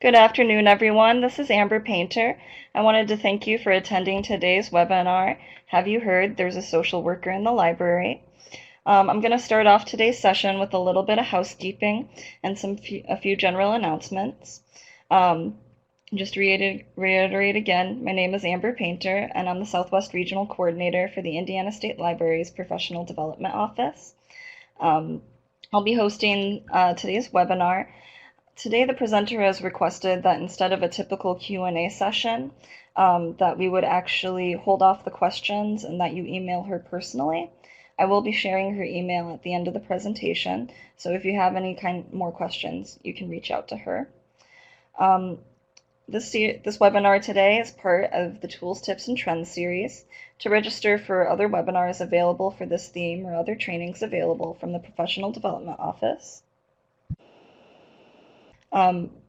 Good afternoon, everyone. This is Amber Painter. I wanted to thank you for attending today's webinar. Have you heard there's a social worker in the library? I'm going to start off today's session with a little bit of housekeeping and a few general announcements. Just to reiterate again, my name is Amber Painter, and I'm the Southwest Regional Coordinator for the Indiana State Library's Professional Development Office. I'll be hosting today's webinar. Today the presenter has requested that instead of a typical Q&A session, that we would actually hold off the questions and that you email her personally. I will be sharing her email at the end of the presentation, so if you have any more questions, you can reach out to her. This webinar today is part of the Tools, Tips, and Trends series. To register for other webinars available for this theme or other trainings available from the Professional Development Office,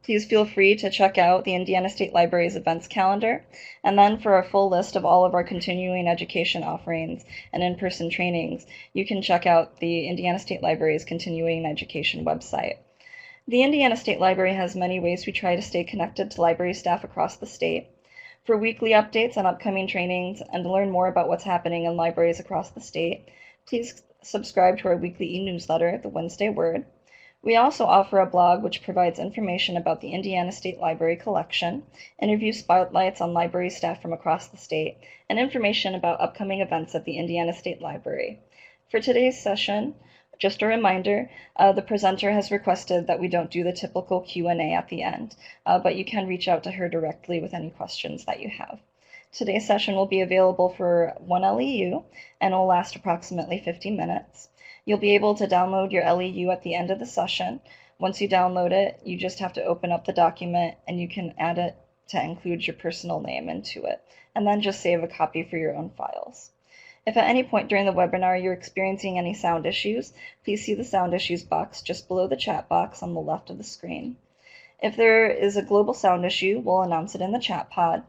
please feel free to check out the Indiana State Library's events calendar. And then for a full list of all of our continuing education offerings and in-person trainings, you can check out the Indiana State Library's continuing education website. The Indiana State Library has many ways we try to stay connected to library staff across the state. For weekly updates on upcoming trainings and to learn more about what's happening in libraries across the state, please subscribe to our weekly e-newsletter, The Wednesday Word. We also offer a blog which provides information about the Indiana State Library collection, interview spotlights on library staff from across the state, and information about upcoming events at the Indiana State Library. For today's session, just a reminder, the presenter has requested that we don't do the typical Q&A at the end, but you can reach out to her directly with any questions that you have. Today's session will be available for 1 LEU and will last approximately 50 minutes. You'll be able to download your LEU at the end of the session. Once you download it, you just have to open up the document and you can add it to include your personal name into it, and then just save a copy for your own files. If at any point during the webinar you're experiencing any sound issues, please see the sound issues box just below the chat box on the left of the screen. If there is a global sound issue, we'll announce it in the chat pod.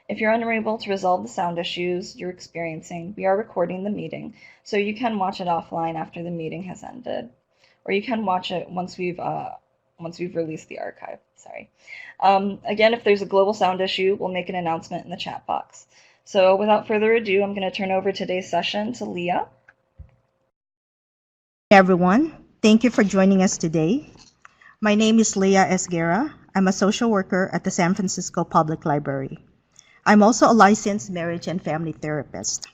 If you're unable to resolve the sound issues you're experiencing, we are recording the meeting, so you can watch it offline after the meeting has ended, or you can watch it once we've released the archive. Again, if there's a global sound issue, we'll make an announcement in the chat box. So without further ado, I'm going to turn over today's session to Leah. Hey everyone, thank you for joining us today. My name is Leah Esguerra. I'm a social worker at the San Francisco Public Library. I'm also a licensed marriage and family therapist.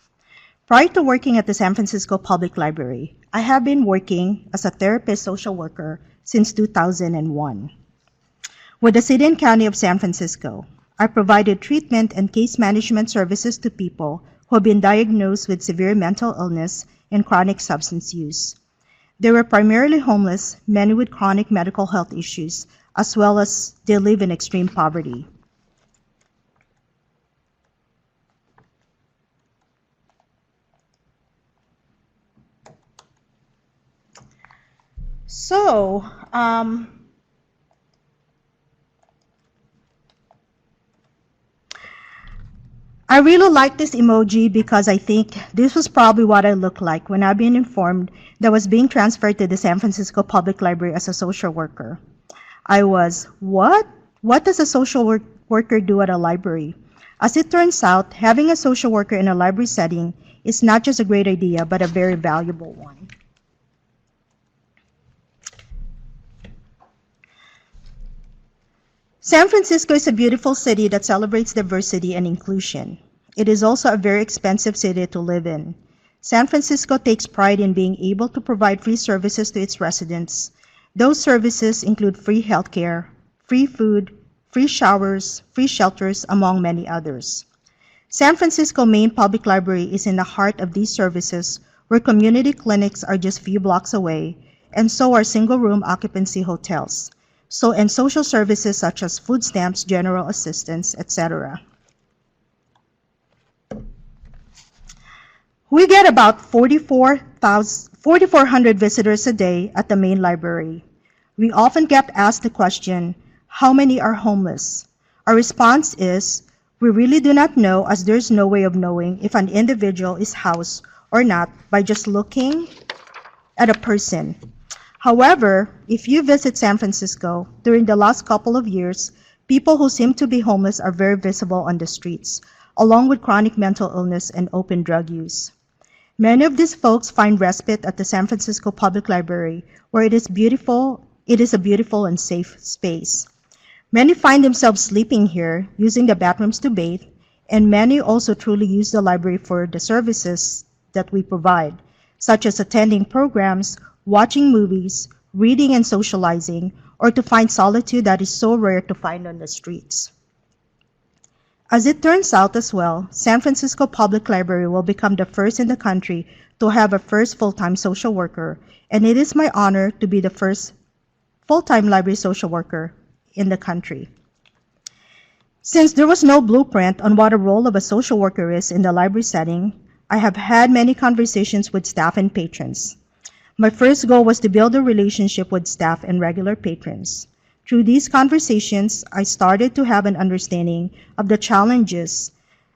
Prior to working at the San Francisco Public Library, I have been working as a therapist social worker since 2001. With the City and County of San Francisco, I provided treatment and case management services to people who have been diagnosed with severe mental illness and chronic substance use. They were primarily homeless, many with chronic medical health issues, as well as they live in extreme poverty. So, I really like this emoji because I think this was probably what I looked like when I've been informed that I was being transferred to the San Francisco Public Library as a social worker. I was, what? What does a social worker do at a library? As it turns out, having a social worker in a library setting is not just a great idea, but a very valuable one. San Francisco is a beautiful city that celebrates diversity and inclusion. It is also a very expensive city to live in. San Francisco takes pride in being able to provide free services to its residents. Those services include free healthcare, free food, free showers, free shelters, among many others. San Francisco Main Public Library is in the heart of these services, where community clinics are just few blocks away, and so are single-room occupancy hotels. And social services such as food stamps, general assistance, etc. We get about 4,400 visitors a day at the main library. We often get asked the question, how many are homeless? Our response is, we really do not know, as there's no way of knowing if an individual is housed or not by just looking at a person. However, if you visit San Francisco during the last couple of years, People who seem to be homeless are very visible on the streets, along with chronic mental illness and open drug use. Many of these folks find respite at the San Francisco Public Library, where it is a beautiful and safe space. Many find themselves sleeping here, using the bathrooms to bathe, and many also truly use the library for the services that we provide, such as attending programs, watching movies, reading and socializing, or to find solitude that is so rare to find on the streets. As it turns out as well, San Francisco Public Library will become the first in the country to have a first full-time social worker, and it is my honor to be the first full-time library social worker in the country. Since there was no blueprint on what a role of a social worker is in the library setting, I have had many conversations with staff and patrons. My first goal was to build a relationship with staff and regular patrons. Through these conversations, I started to have an understanding of the challenges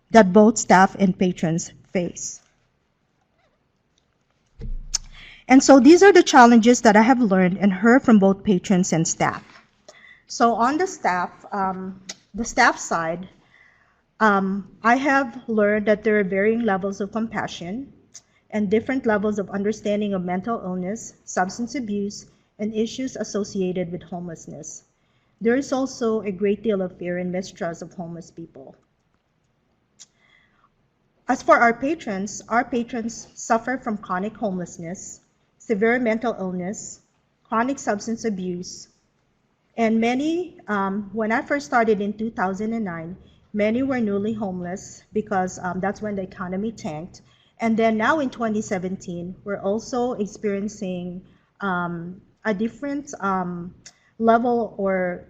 that both staff and patrons face. And so these are the challenges that I have learned and heard from both patrons and staff. So on the staff side, I have learned that there are varying levels of compassion and different levels of understanding of mental illness, substance abuse, and issues associated with homelessness. There is also a great deal of fear and mistrust of homeless people. As for our patrons suffer from chronic homelessness, severe mental illness, chronic substance abuse, and many, when I first started in 2009, many were newly homeless because that's when the economy tanked. And then now in 2017, we're also experiencing a different level or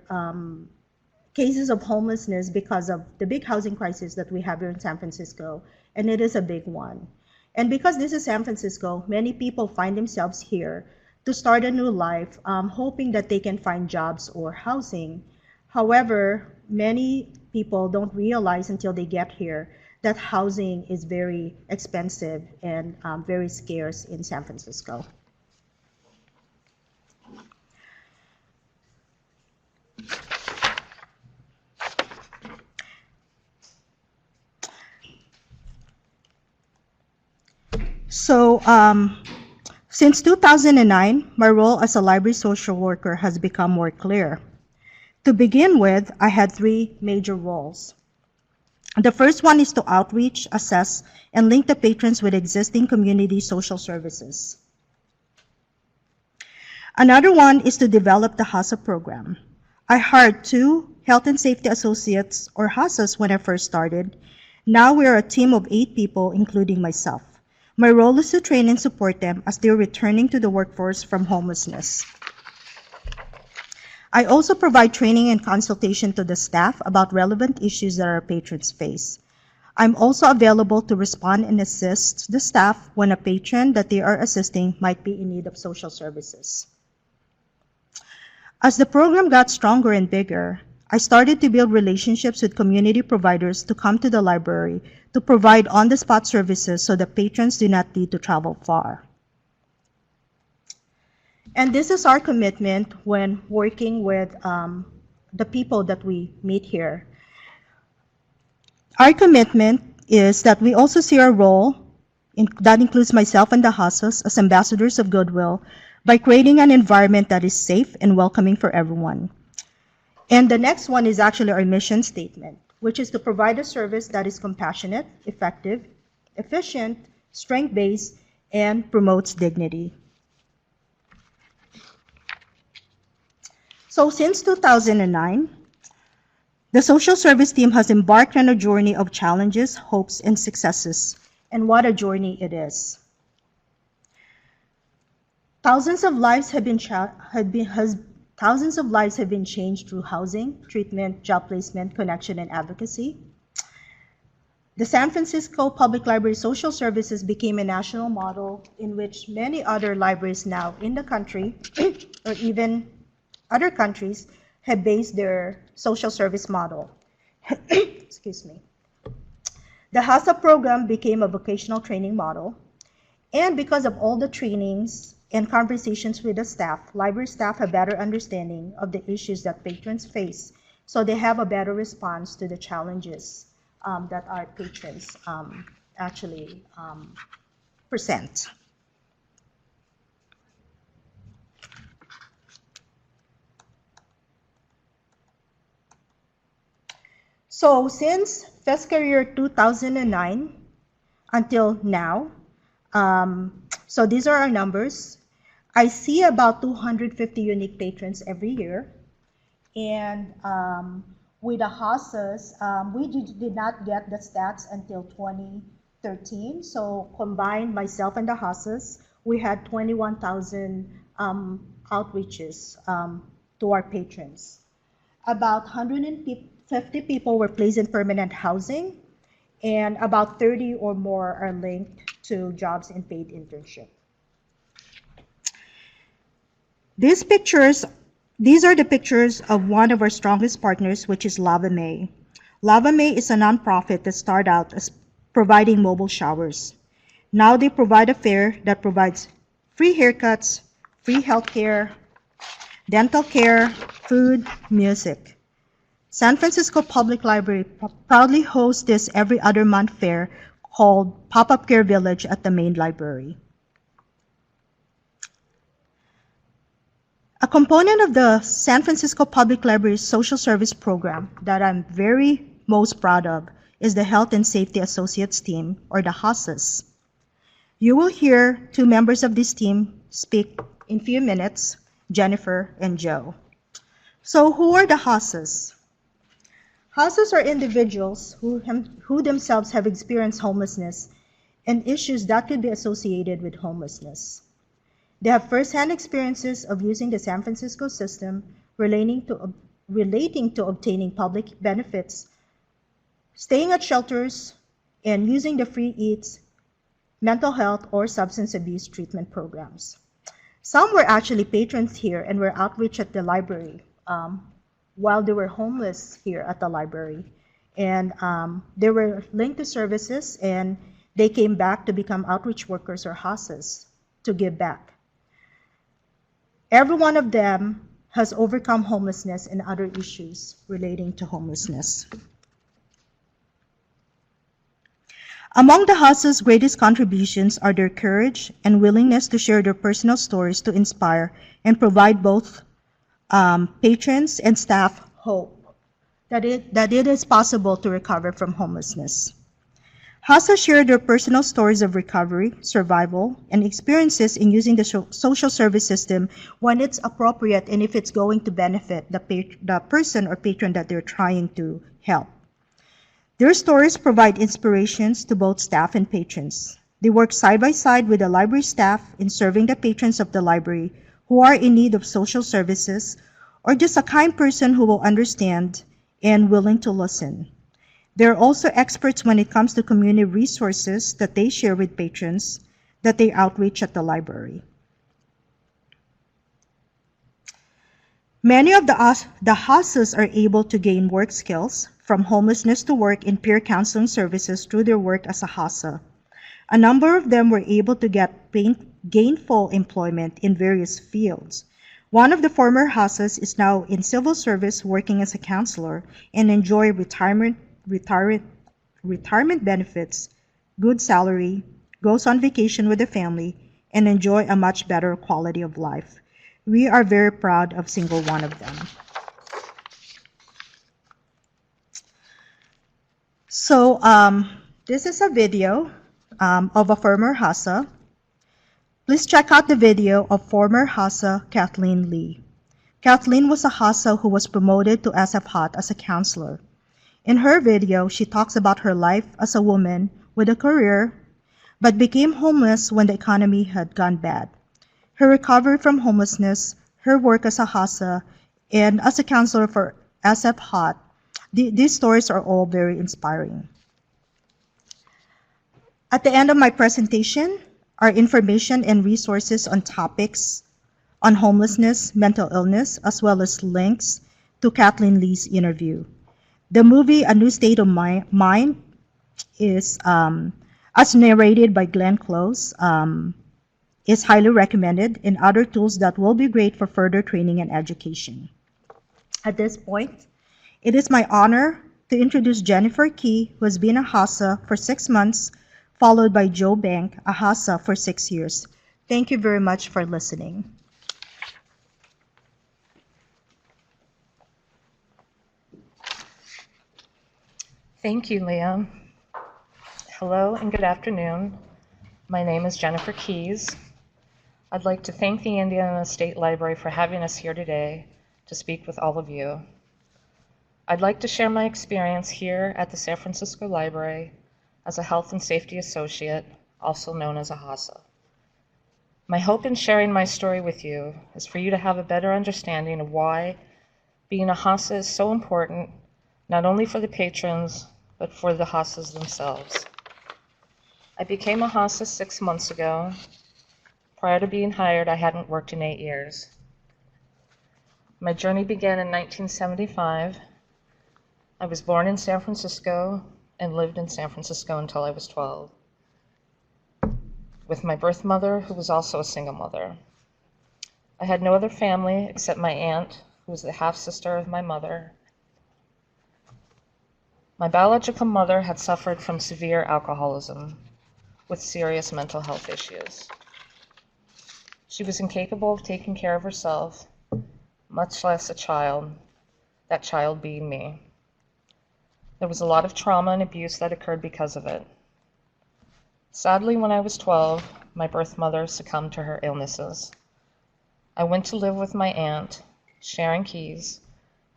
cases of homelessness because of the big housing crisis that we have here in San Francisco, and it is a big one. And because this is San Francisco, many people find themselves here to start a new life, hoping that they can find jobs or housing. However, many people don't realize until they get here that housing is very expensive and very scarce in San Francisco. So, since 2009, my role as a library social worker has become more clear. To begin with, I had three major roles. The first one is to outreach, assess, and link the patrons with existing community social services. Another one is to develop the HASA program. I hired 2 health and safety associates, or HASAs, when I first started. Now we are a team of 8 people, including myself. My role is to train and support them as they're returning to the workforce from homelessness. I also provide training and consultation to the staff about relevant issues that our patrons face. I'm also available to respond and assist the staff when a patron that they are assisting might be in need of social services. As the program got stronger and bigger, I started to build relationships with community providers to come to the library to provide on-the-spot services so that patrons do not need to travel far. And this is our commitment when working with the people that we meet here. Our commitment is that we also see our role, that includes myself and the HASAs, as ambassadors of goodwill by creating an environment that is safe and welcoming for everyone. And the next one is actually our mission statement, which is to provide a service that is compassionate, effective, efficient, strength-based, and promotes dignity. So since 2009, the social service team has embarked on a journey of challenges, hopes, and successes. And what a journey it is. Thousands of lives have been changed through housing, treatment, job placement, connection, and advocacy. The San Francisco Public Library Social Services became a national model in which many other libraries now in the country, or even other countries, have based their social service model. Excuse me. The HASA program became a vocational training model, and because of all the trainings and conversations with the staff, library staff have better understanding of the issues that patrons face, so they have a better response to the challenges that our patrons actually present. So since fiscal year 2009 until now, so these are our numbers. I see about 250 unique patrons every year. And with the HASAs, we did not get the stats until 2013. So combined, myself and the HASAs, we had 21,000 outreaches to our patrons. About 150 people were placed in permanent housing, and about 30 or more are linked to jobs and paid internship. These are the pictures of one of our strongest partners, which is Lava May. Lava May is a nonprofit that started out as providing mobile showers. Now they provide a fair that provides free haircuts, free healthcare, dental care, food, music. San Francisco Public Library proudly hosts this every other month fair called Pop-Up Care Village at the main library. A component of the San Francisco Public Library's social service program that I'm very most proud of is the Health and Safety Associates team, or the HASAs. You will hear two members of this team speak in a few minutes, Jennifer and Joe. So who are the HASAs? HASAs are individuals who themselves have experienced homelessness and issues that could be associated with homelessness. They have first-hand experiences of using the San Francisco system relating to obtaining public benefits, staying at shelters, and using the free eats, mental health, or substance abuse treatment programs. Some were actually patrons here and were outreach at the library while they were homeless here at the library. And they were linked to services, and they came back to become outreach workers or HASAs to give back. Every one of them has overcome homelessness and other issues relating to homelessness. Among the HASA's greatest contributions are their courage and willingness to share their personal stories to inspire and provide both patrons and staff hope that it is possible to recover from homelessness. HASA share their personal stories of recovery, survival, and experiences in using the social service system when it's appropriate and if it's going to benefit the person or patron that they're trying to help. Their stories provide inspirations to both staff and patrons. They work side by side with the library staff in serving the patrons of the library who are in need of social services or just a kind person who will understand and willing to listen. They're also experts when it comes to community resources that they share with patrons that they outreach at the library. Many of the HASAs are able to gain work skills from homelessness to work in peer counseling services through their work as a HASA. A number of them were able to get gainful employment in various fields. One of the former HASAs is now in civil service working as a counselor and enjoy retirement benefits, good salary, goes on vacation with the family, and enjoy a much better quality of life. We are very proud of single one of them. So this is a video of a former HASA. Please check out the video of former HASA Kathleen Lee. Kathleen was a HASA who was promoted to SF Hot as a counselor. In her video, she talks about her life as a woman with a career, but became homeless when the economy had gone bad. Her recovery from homelessness, her work as a HASA, and as a counselor for SF Hot, these stories are all very inspiring. At the end of my presentation are information and resources on topics on homelessness, mental illness, as well as links to Kathleen Lee's interview. The movie A New State of Mind is, as narrated by Glenn Close, is highly recommended, and other tools that will be great for further training and education. At this point, It is my honor to introduce Jennifer Key, who has been a HASA for 6 months, followed by Joe Bank, a HASA for 6 years. Thank you very much for listening. Thank you, Leah. Hello and good afternoon. My name is Jennifer Keys. I'd like to thank the Indiana State Library for having us here today to speak with all of you. I'd like to share my experience here at the San Francisco Library as a health and safety associate, also known as a HASA. My hope in sharing my story with you is for you to have a better understanding of why being a HASA is so important, not only for the patrons, but for the HASAs themselves. I became a HASA 6 months ago. Prior to being hired, I hadn't worked in 8 years. My journey began in 1975. I was born in San Francisco and lived in San Francisco until I was 12, with my birth mother, who was also a single mother. I had no other family except my aunt, who was the half-sister of my mother. My biological mother had suffered from severe alcoholism with serious mental health issues. She was incapable of taking care of herself, much less a child, that child being me. There was a lot of trauma and abuse that occurred because of it. Sadly, when I was 12, my birth mother succumbed to her illnesses. I went to live with my aunt, Sharon Keys,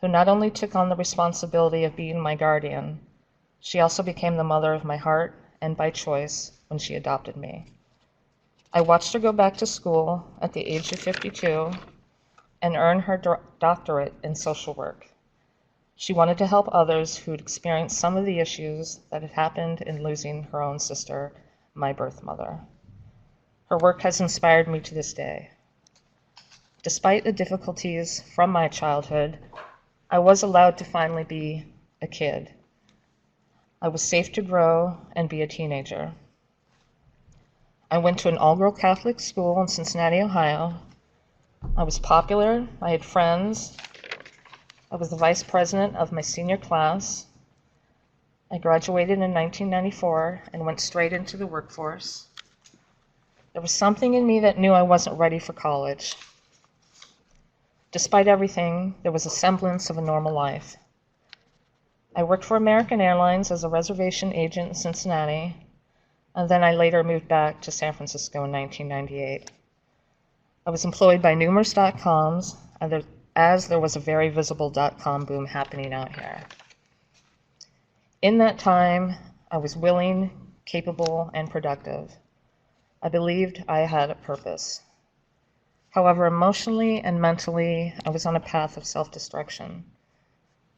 who not only took on the responsibility of being my guardian, she also became the mother of my heart and by choice when she adopted me. I watched her go back to school at the age of 52 and earn her doctorate in social work. She wanted to help others who'd experienced some of the issues that had happened in losing her own sister, my birth mother. Her work has inspired me to this day. Despite the difficulties from my childhood, I was allowed to finally be a kid. I was safe to grow and be a teenager. I went to an all-girl Catholic school in Cincinnati, Ohio. I was popular, I had friends. I was the vice president of my senior class. I graduated in 1994 and went straight into the workforce. There was something in me that knew I wasn't ready for college. Despite everything, there was a semblance of a normal life. I worked for American Airlines as a reservation agent in Cincinnati, and then I later moved back to San Francisco in 1998. I was employed by numerous .coms, as there was a very visible .com boom happening out here. In that time, I was willing, capable, and productive. I believed I had a purpose. However, emotionally and mentally, I was on a path of self-destruction,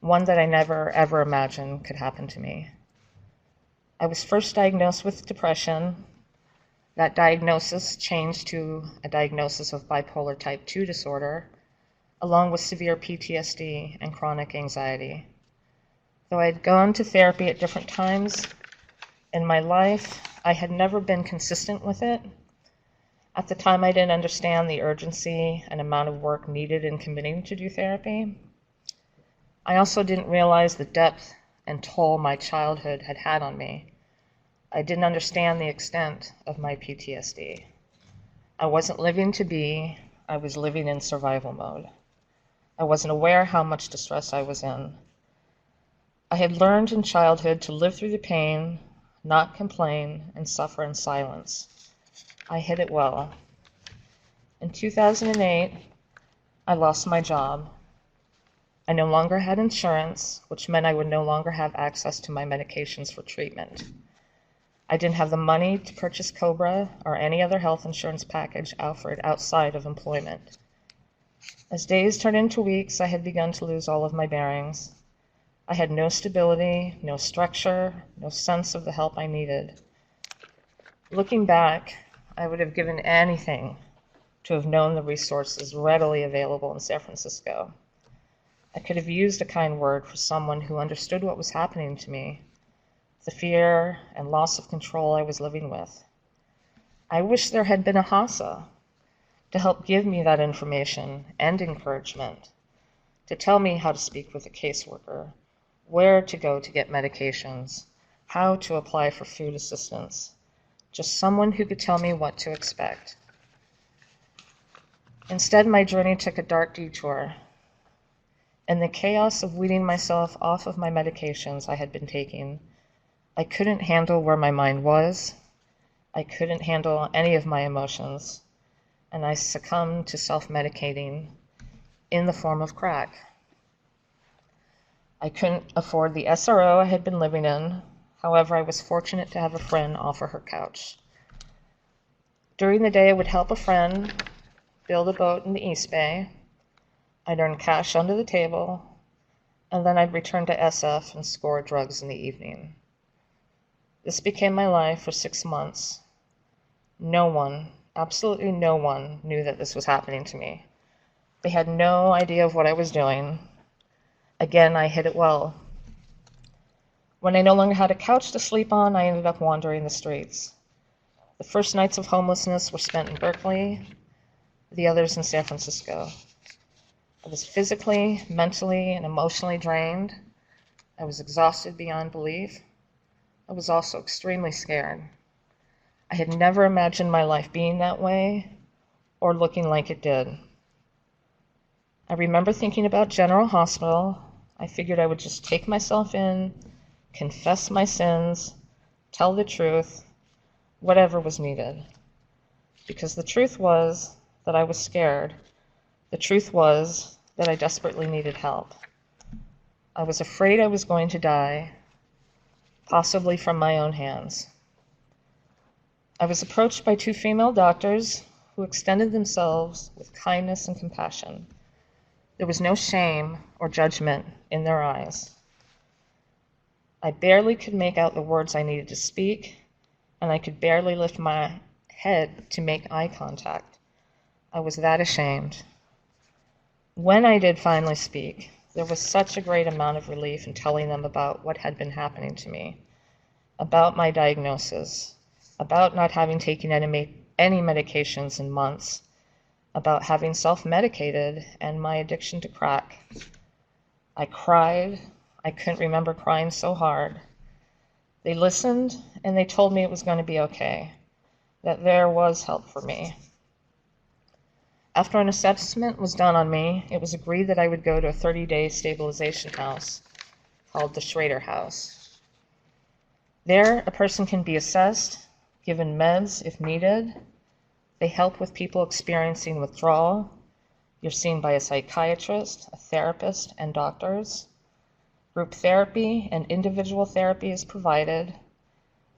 one that I never, ever imagined could happen to me. I was first diagnosed with depression. That diagnosis changed to a diagnosis of bipolar type 2 disorder, along with severe PTSD and chronic anxiety. Though I had gone to therapy at different times in my life, I had never been consistent with it. At the time, I didn't understand the urgency and amount of work needed in committing to do therapy. I also didn't realize the depth and toll my childhood had had on me. I didn't understand the extent of my PTSD. I wasn't living to be, I was living in survival mode. I wasn't aware how much distress I was in. I had learned in childhood to live through the pain, not complain, and suffer in silence. I hid it well. In 2008, I lost my job. I no longer had insurance, which meant I would no longer have access to my medications for treatment. I didn't have the money to purchase COBRA or any other health insurance package offered outside of employment. As days turned into weeks, I had begun to lose all of my bearings. I had no stability, no structure, no sense of the help I needed. Looking back, I would have given anything to have known the resources readily available in San Francisco. I could have used a kind word for someone who understood what was happening to me, the fear and loss of control I was living with. I wish there had been a HASA to help give me that information and encouragement, to tell me how to speak with a caseworker, where to go to get medications, how to apply for food assistance. Just someone who could tell me what to expect. Instead, my journey took a dark detour. In the chaos of weaning myself off of my medications I had been taking, I couldn't handle where my mind was. I couldn't handle any of my emotions, and I succumbed to self-medicating in the form of crack. I couldn't afford the SRO I had been living in. However, I was fortunate to have a friend offer her couch. During the day, I would help a friend build a boat in the East Bay. I'd earn cash under the table, and then I'd return to SF and score drugs in the evening. This became my life for 6 months. No one, absolutely no one, knew that this was happening to me. They had no idea of what I was doing. Again, I hid it well. When I no longer had a couch to sleep on, I ended up wandering the streets. The first nights of homelessness were spent in Berkeley, the others in San Francisco. I was physically, mentally, and emotionally drained. I was exhausted beyond belief. I was also extremely scared. I had never imagined my life being that way or looking like it did. I remember thinking about General Hospital. I figured I would just take myself in, confess my sins, tell the truth, whatever was needed. Because the truth was that I was scared. The truth was that I desperately needed help. I was afraid I was going to die, possibly from my own hands. I was approached by 2 female doctors who extended themselves with kindness and compassion. There was no shame or judgment in their eyes. I barely could make out the words I needed to speak, and I could barely lift my head to make eye contact. I was that ashamed. When I did finally speak, there was such a great amount of relief in telling them about what had been happening to me, about my diagnosis, about not having taken any medications in months, about having self-medicated and my addiction to crack. I cried. I couldn't remember crying so hard. They listened, and they told me it was going to be okay, that there was help for me. After an assessment was done on me, it was agreed that I would go to a 30-day stabilization house called the Schrader House. There, a person can be assessed, given meds if needed. They help with people experiencing withdrawal. You're seen by a psychiatrist, a therapist, and doctors. Group therapy and individual therapy is provided,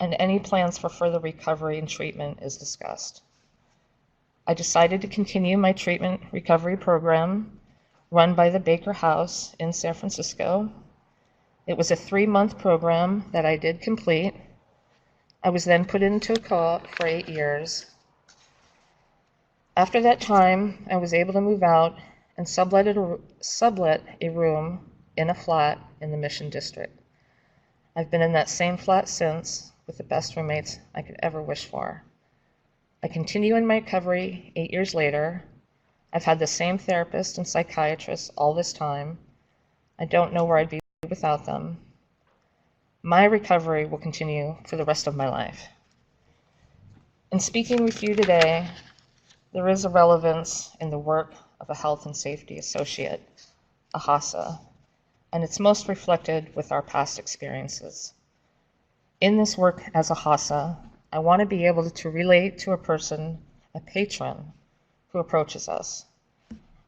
and any plans for further recovery and treatment is discussed. I decided to continue my treatment recovery program run by the Baker House in San Francisco. It was a 3-month program that I did complete. I was then put into a co-op for 8 years. After that time, I was able to move out and sublet a room in a flat in the Mission District. I've been in that same flat since, with the best roommates I could ever wish for. I continue in my recovery 8 years later. I've had the same therapist and psychiatrist all this time. I don't know where I'd be without them. My recovery will continue for the rest of my life. In speaking with you today, there is a relevance in the work of a health and safety associate, a HASA, and it's most reflected with our past experiences. In this work as a HASA, I want to be able to relate to a person, a patron, who approaches us.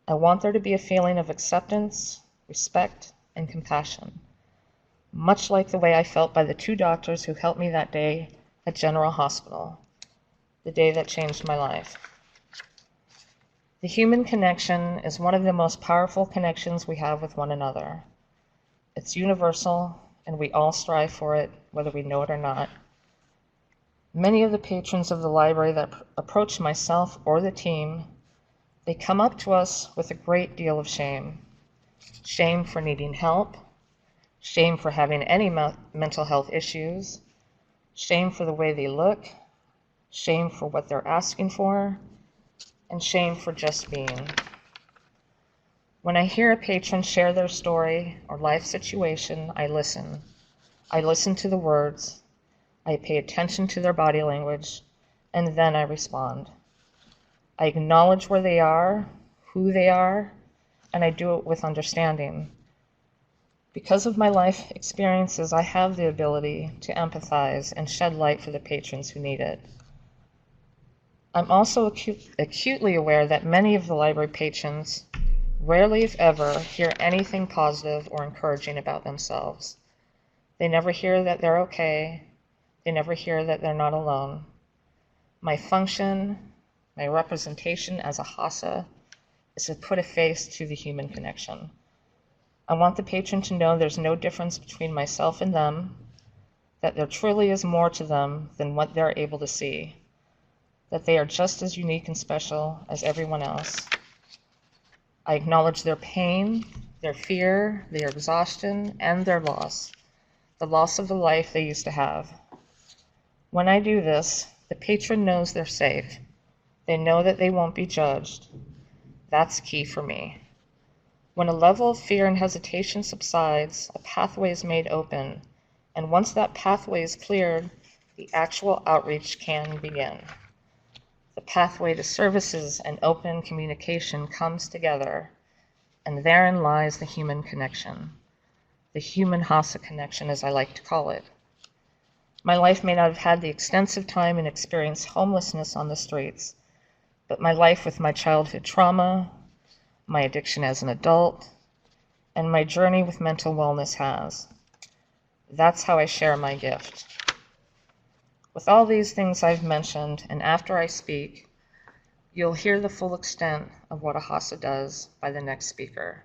I want there to be a feeling of acceptance, respect, and compassion, much like the way I felt by the 2 doctors who helped me that day at General Hospital, the day that changed my life. The human connection is one of the most powerful connections we have with one another. It's universal, and we all strive for it, whether we know it or not. Many of the patrons of the library that approach myself or the team, they come up to us with a great deal of shame. Shame for needing help, shame for having any mental health issues, shame for the way they look, shame for what they're asking for, and shame for just being. When I hear a patron share their story or life situation, I listen. I listen to the words, I pay attention to their body language, and then I respond. I acknowledge where they are, who they are, and I do it with understanding. Because of my life experiences, I have the ability to empathize and shed light for the patrons who need it. I'm also acutely aware that many of the library patrons rarely, if ever, hear anything positive or encouraging about themselves. They never hear that they're okay. They never hear that they're not alone. My function, my representation as a HASA, is to put a face to the human connection. I want the patron to know there's no difference between myself and them, that there truly is more to them than what they're able to see, that they are just as unique and special as everyone else. I acknowledge their pain, their fear, their exhaustion, and their loss, the loss of the life they used to have. When I do this, the patron knows they're safe. They know that they won't be judged. That's key for me. When a level of fear and hesitation subsides, a pathway is made open, and once that pathway is cleared, the actual outreach can begin. The pathway to services and open communication comes together, and therein lies the human connection, the human HASA connection, as I like to call it. My life may not have had the extensive time and experience homelessness on the streets, but my life with my childhood trauma, my addiction as an adult, and my journey with mental wellness has. That's how I share my gift. With all these things I've mentioned, and after I speak, you'll hear the full extent of what a HASA does by the next speaker.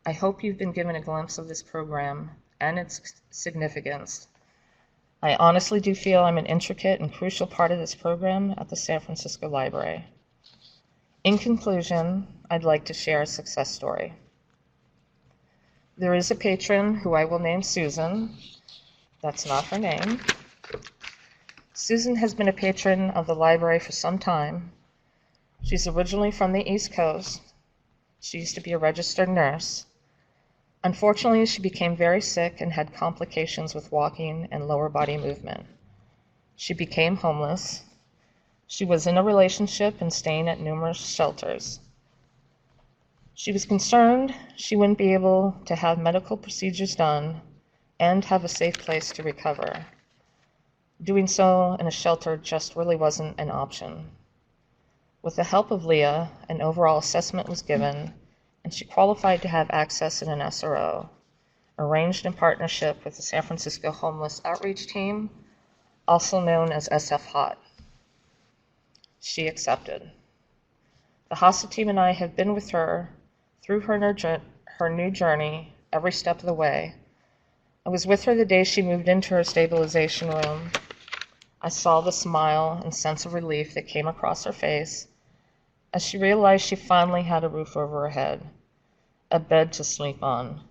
I hope you've been given a glimpse of this program and its significance. I honestly do feel I'm an intricate and crucial part of this program at the San Francisco Library. In conclusion, I'd like to share a success story. There is a patron who I will name Susan. That's not her name. Susan has been a patron of the library for some time. She's originally from the East Coast. She used to be a registered nurse. Unfortunately, she became very sick and had complications with walking and lower body movement. She became homeless. She was in a relationship and staying at numerous shelters. She was concerned she wouldn't be able to have medical procedures done and have a safe place to recover. Doing so in a shelter just really wasn't an option. With the help of Leah, an overall assessment was given, and she qualified to have access in an SRO, arranged in partnership with the San Francisco Homeless Outreach Team, also known as SF-HOT. She accepted. The HASA team and I have been with her through her new journey every step of the way. I was with her the day she moved into her stabilization room. I saw the smile and sense of relief that came across her face as she realized she finally had a roof over her head, a bed to sleep on,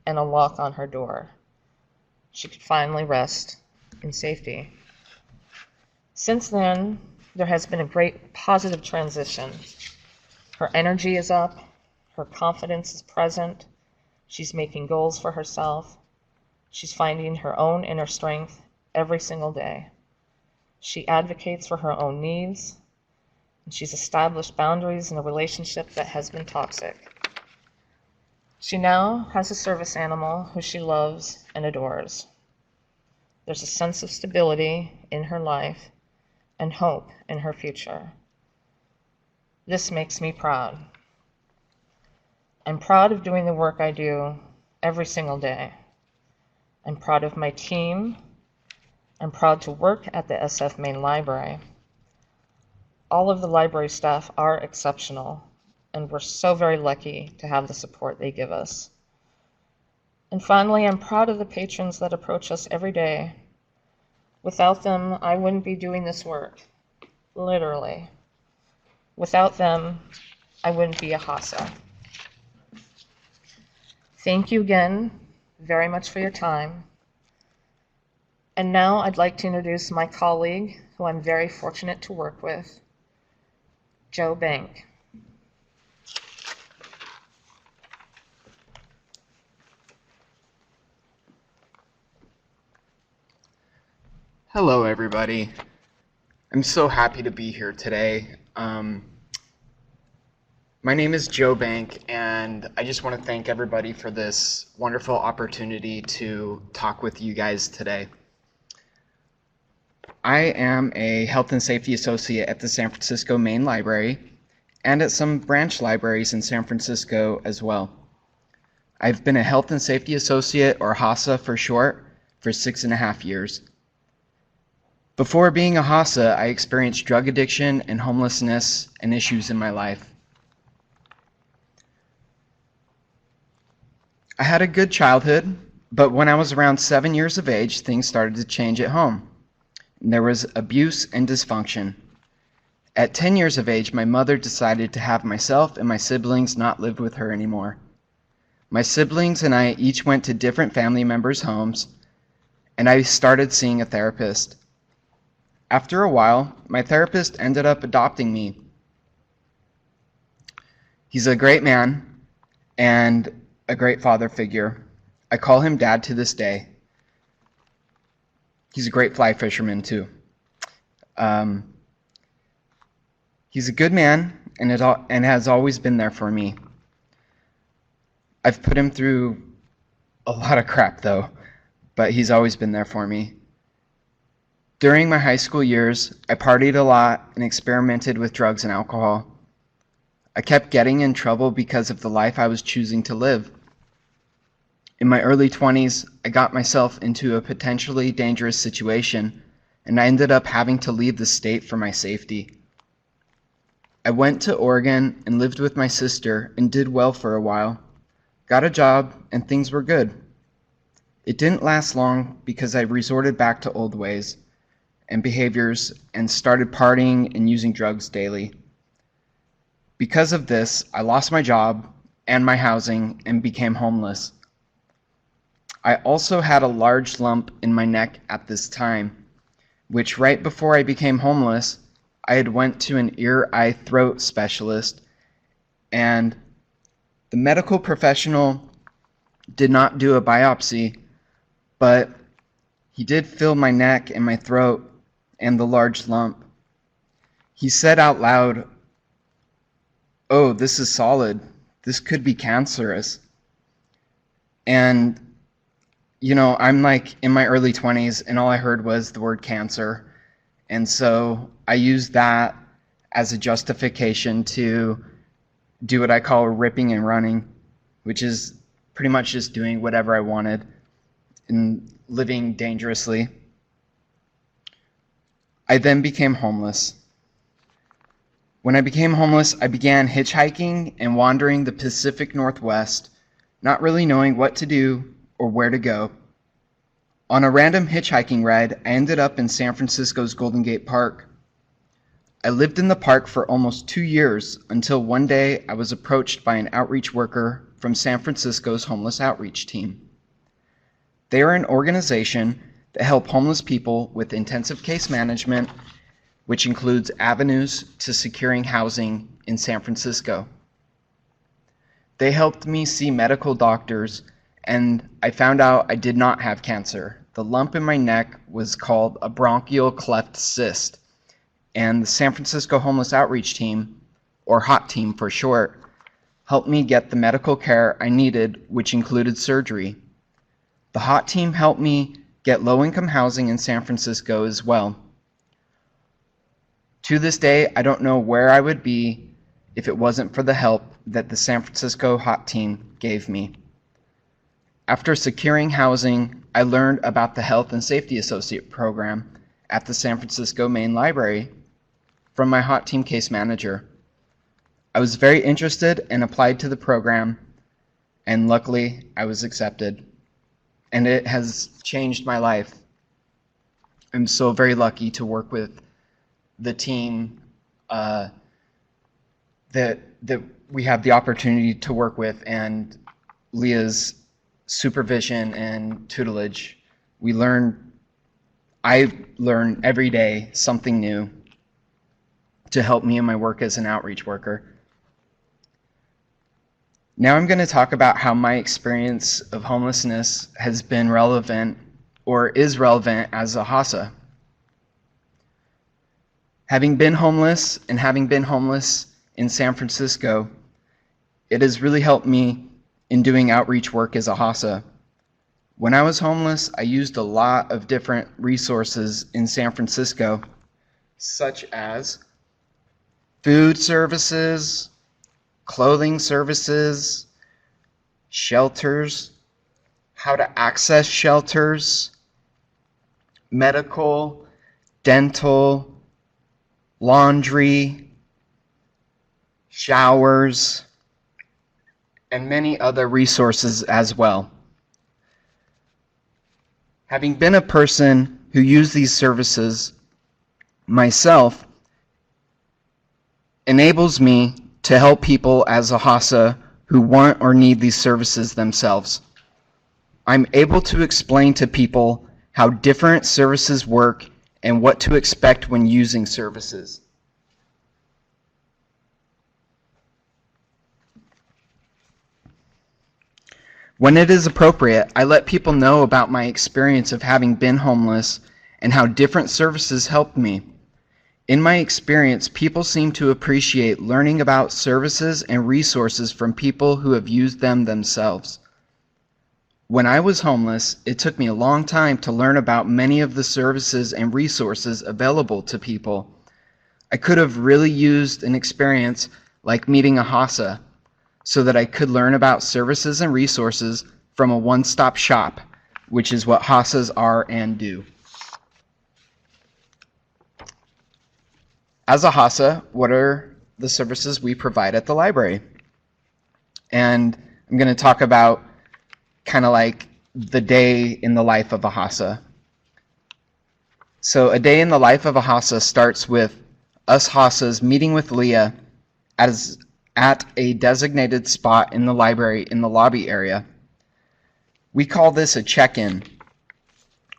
and a lock on her door. She could finally rest in safety. Since then, there has been a great positive transition. Her energy is up, her confidence is present, she's making goals for herself, she's finding her own inner strength every single day. She advocates for her own needs, and she's established boundaries in a relationship that has been toxic. She now has a service animal who she loves and adores. There's a sense of stability in her life and hope in her future. This makes me proud. I'm proud of doing the work I do every single day. I'm proud of my team. I'm proud to work at the SF Main Library. All of the library staff are exceptional, and we're so very lucky to have the support they give us. And finally, I'm proud of the patrons that approach us every day. Without them, I wouldn't be doing this work, literally. Without them, I wouldn't be a HASA. Thank you again very much for your time. And now I'd like to introduce my colleague, who I'm very fortunate to work with, Joe Bank. Hello, everybody. I'm so happy to be here today. My name is Joe Bank, and I just want to thank everybody for this wonderful opportunity to talk with you guys today. I am a health and safety associate at the San Francisco Main Library and at some branch libraries in San Francisco as well. I've been a health and safety associate, or HASA for short, for 6.5 years. Before being a HASA, I experienced drug addiction and homelessness and issues in my life. I had a good childhood, but when I was around 7 years of age, things started to change at home. There was abuse and dysfunction. At 10 years of age, my mother decided to have myself and my siblings not live with her anymore. My siblings and I each went to different family members' homes, and I started seeing a therapist. After a while, my therapist ended up adopting me. He's a great man and a great father figure. I call him Dad to this day. He's a great fly fisherman too. He's a good man and has always been there for me. I've put him through a lot of crap though, but he's always been there for me. During my high school years, I partied a lot and experimented with drugs and alcohol. I kept getting in trouble because of the life I was choosing to live. In my early 20s, I got myself into a potentially dangerous situation, and I ended up having to leave the state for my safety. I went to Oregon and lived with my sister and did well for a while, got a job, and things were good. It didn't last long because I resorted back to old ways and behaviors and started partying and using drugs daily. Because of this, I lost my job and my housing and became homeless. I also had a large lump in my neck at this time, which right before I became homeless, I had went to an ear, eye, throat specialist, and the medical professional did not do a biopsy, but he did feel my neck and my throat and the large lump. He said out loud, "Oh, this is solid. This could be cancerous." And, I'm like in my early 20s, and all I heard was the word cancer. And so I used that as a justification to do what I call ripping and running, which is pretty much just doing whatever I wanted and living dangerously. I then became homeless. When I became homeless, I began hitchhiking and wandering the Pacific Northwest, not really knowing what to do or where to go. On a random hitchhiking ride, I ended up in San Francisco's Golden Gate Park. I lived in the park for almost 2 years until one day I was approached by an outreach worker from San Francisco's homeless outreach team. They are an organization that help homeless people with intensive case management, which includes avenues to securing housing in San Francisco. They helped me see medical doctors, and I found out I did not have cancer. The lump in my neck was called a bronchial cleft cyst, and the San Francisco Homeless Outreach Team, or HOT team for short, helped me get the medical care I needed, which included surgery. The HOT team helped me get low-income housing in San Francisco as well. To this day, I don't know where I would be if it wasn't for the help that the San Francisco HOT team gave me. After securing housing, I learned about the Health and Safety Associate program at the San Francisco Main Library from my HOT team case manager. I was very interested and applied to the program, and luckily I was accepted. And it has changed my life. I'm so very lucky to work with the team that we have the opportunity to work with, and Leah's supervision and tutelage. I learn every day something new to help me in my work as an outreach worker. Now I'm going to talk about how my experience of homelessness has been relevant or is relevant as a HASA. Having been homeless and having been homeless in San Francisco, it has really helped me in doing outreach work as a HASA. When I was homeless, I used a lot of different resources in San Francisco, such as food services, clothing services, shelters, how to access shelters, medical, dental, laundry, showers, and many other resources as well. Having been a person who used these services myself enables me to help people as a HASA who want or need these services themselves. I'm able to explain to people how different services work and what to expect when using services. When it is appropriate, I let people know about my experience of having been homeless and how different services helped me. In my experience, people seem to appreciate learning about services and resources from people who have used them themselves. When I was homeless, it took me a long time to learn about many of the services and resources available to people. I could have really used an experience like meeting a HASA so that I could learn about services and resources from a one-stop shop, which is what HASAs are and do. As a HASA, what are the services we provide at the library? And I'm going to talk about kind of like the day in the life of a HASA. So a day in the life of a HASA starts with us HASAs meeting with Leah at a designated spot in the library in the lobby area. We call this a check-in.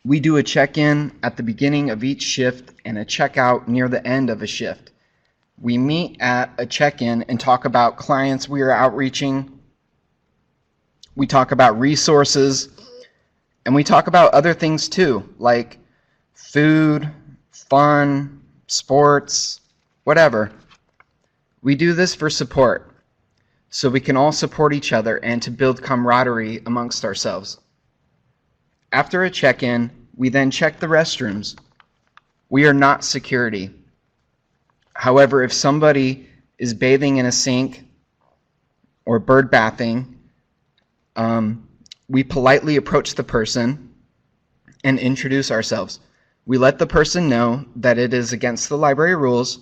We do a check-in at the beginning of each shift and a check-out near the end of a shift. We meet at a check-in and talk about clients we are outreaching. We talk about resources, and we talk about other things too, like food, fun, sports, whatever. We do this for support, so we can all support each other and to build camaraderie amongst ourselves. After a check-in, we then check the restrooms. We are not security. However, if somebody is bathing in a sink or bird bathing, we politely approach the person and introduce ourselves. We let the person know that it is against the library rules.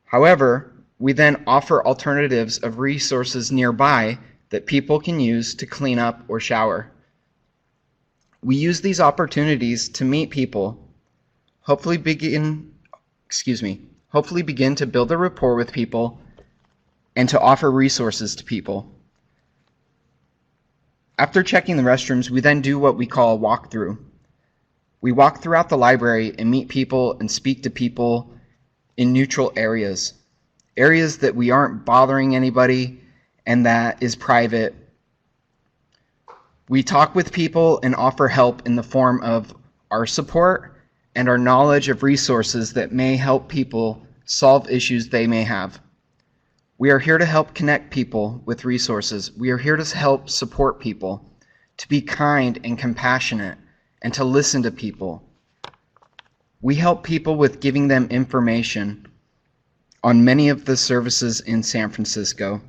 However, we then offer alternatives of resources nearby that people can use to clean up or shower. We use these opportunities to meet people, hopefully begin to build a rapport with people and to offer resources to people. After checking the restrooms, we then do what we call a walkthrough. We walk throughout the library and meet people and speak to people in neutral areas that we aren't bothering anybody and that is private. We talk with people and offer help in the form of our support and our knowledge of resources that may help people solve issues they may have. We are here to help connect people with resources. We are here to help support people, to be kind and compassionate, and to listen to people. We help people with giving them information on many of the services in San Francisco.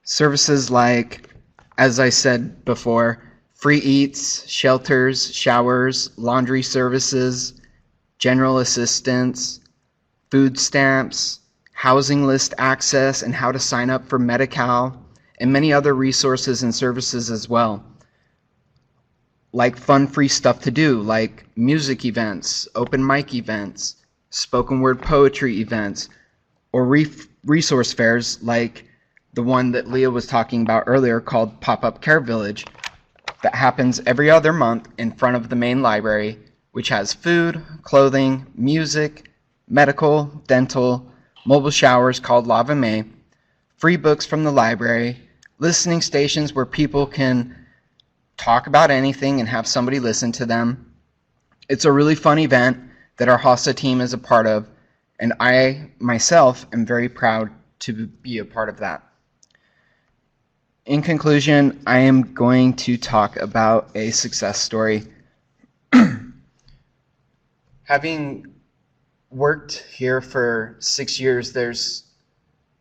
Services like, as I said before, free eats, shelters, showers, laundry services, general assistance, food stamps, housing list access, and how to sign up for Medi-Cal, and many other resources and services as well. Like fun free stuff to do, like music events, open mic events, spoken word poetry events, or resource fairs like the one that Leah was talking about earlier called Pop-Up Care Village that happens every other month in front of the main library, which has food, clothing, music, medical, dental, mobile showers called Lava May, free books from the library, listening stations where people can talk about anything and have somebody listen to them. It's a really fun event that our HASA team is a part of, and I myself am very proud to be a part of that. In conclusion, I am going to talk about a success story. Having worked here for 6 years, there's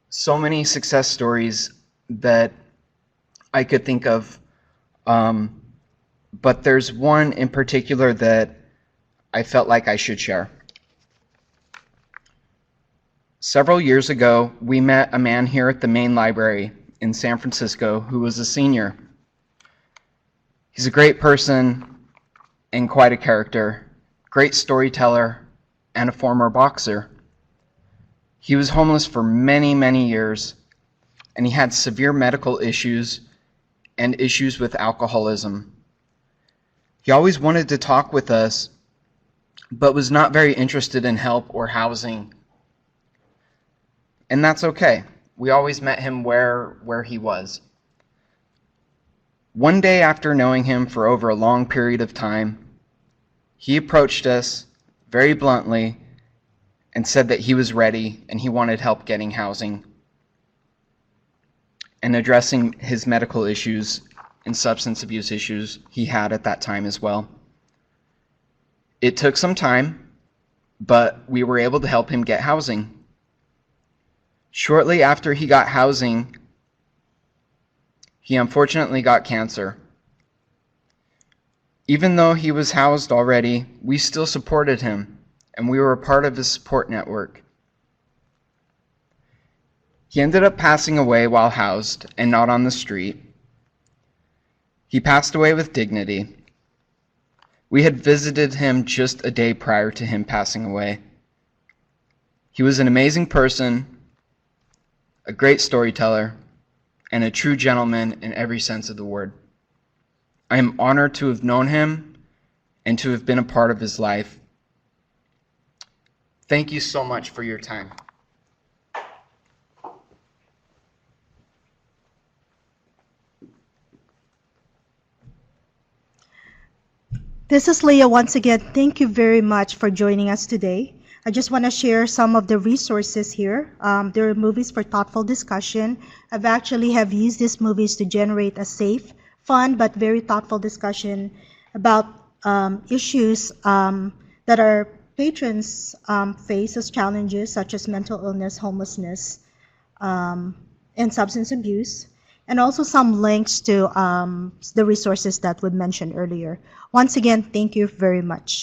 so many success stories that I could think of, but there's one in particular that I felt like I should share. Several years ago, we met a man here at the main library in San Francisco who was a senior. He's a great person and quite a character, great storyteller, and a former boxer. He was homeless for many, many years, and he had severe medical issues and issues with alcoholism. He always wanted to talk with us, but was not very interested in help or housing. And that's okay. We always met him where he was. One day after knowing him for over a long period of time, he approached us very bluntly and said that he was ready and he wanted help getting housing and addressing his medical issues and substance abuse issues he had at that time as well. It took some time, but we were able to help him get housing. Shortly after he got housing, he unfortunately got cancer. Even though he was housed already, we still supported him, and we were a part of his support network. He ended up passing away while housed and not on the street. He passed away with dignity. We had visited him just a day prior to him passing away. He was an amazing person, a great storyteller, and a true gentleman in every sense of the word. I am honored to have known him and to have been a part of his life. Thank you so much for your time. This is Leah once again. Thank you very much for joining us today. I just want to share some of the resources here. There are movies for thoughtful discussion. I've actually have used these movies to generate a safe, fun, but very thoughtful discussion about issues that our patrons face as challenges, such as mental illness, homelessness, and substance abuse, and also some links to the resources that we mentioned earlier. Once again, thank you very much.